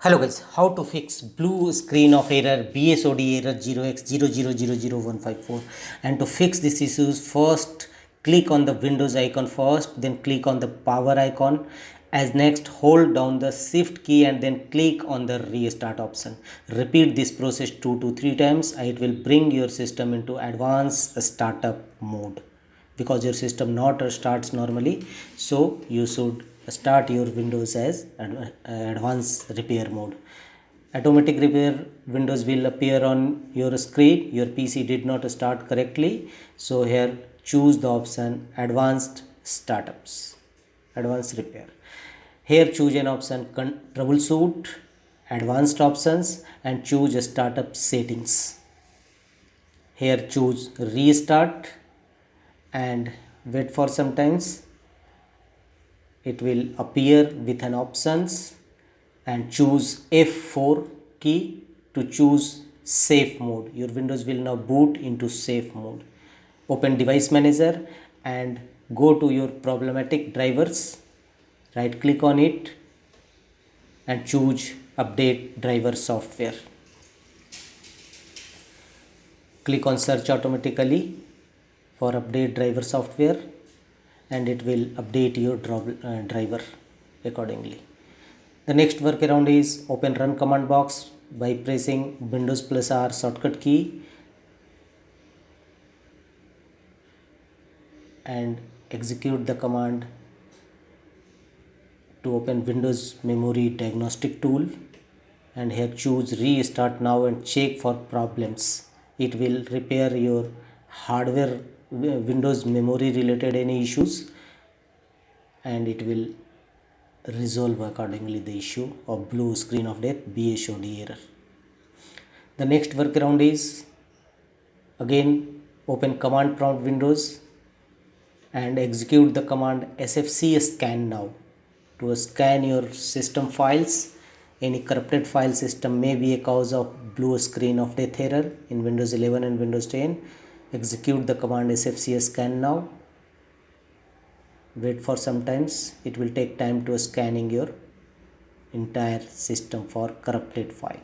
Hello guys, how to fix blue screen of error BSOD error 0x00000154. And to fix this issues, first click on the Windows icon first, then click on the power icon. As next, hold down the shift key and then click on the restart option. Repeat this process 2 to 3 times. It will bring your system into advanced startup mode, because your system not starts normally, so you should start your Windows as advanced repair mode. Automatic repair windows will appear on your screen. Your PC did not start correctly, so here choose the option advanced startups, advanced repair. Here choose an option troubleshoot, advanced options, and choose startup settings. Here choose restart and wait for some times. It will appear with an options, and choose F4 key to choose safe mode. Your Windows will now boot into safe mode. Open device manager and go to your problematic drivers, right click on it and choose update driver software. Click on search automatically for update driver software and it will update your driver accordingly. The next workaround is open run command box by pressing Windows plus R shortcut key and execute the command to open Windows memory diagnostic tool, and here choose restart now and check for problems. It will repair your hardware Windows memory related any issues, and it will resolve accordingly the issue of blue screen of death BSOD error. The next workaround is again open command prompt Windows and execute the command sfc scan now to scan your system files. Any corrupted file system may be a cause of blue screen of death error in Windows 11 and Windows 10. Execute the command sfc scan now. Wait for some times. It will take time to scanning your entire system for corrupted file.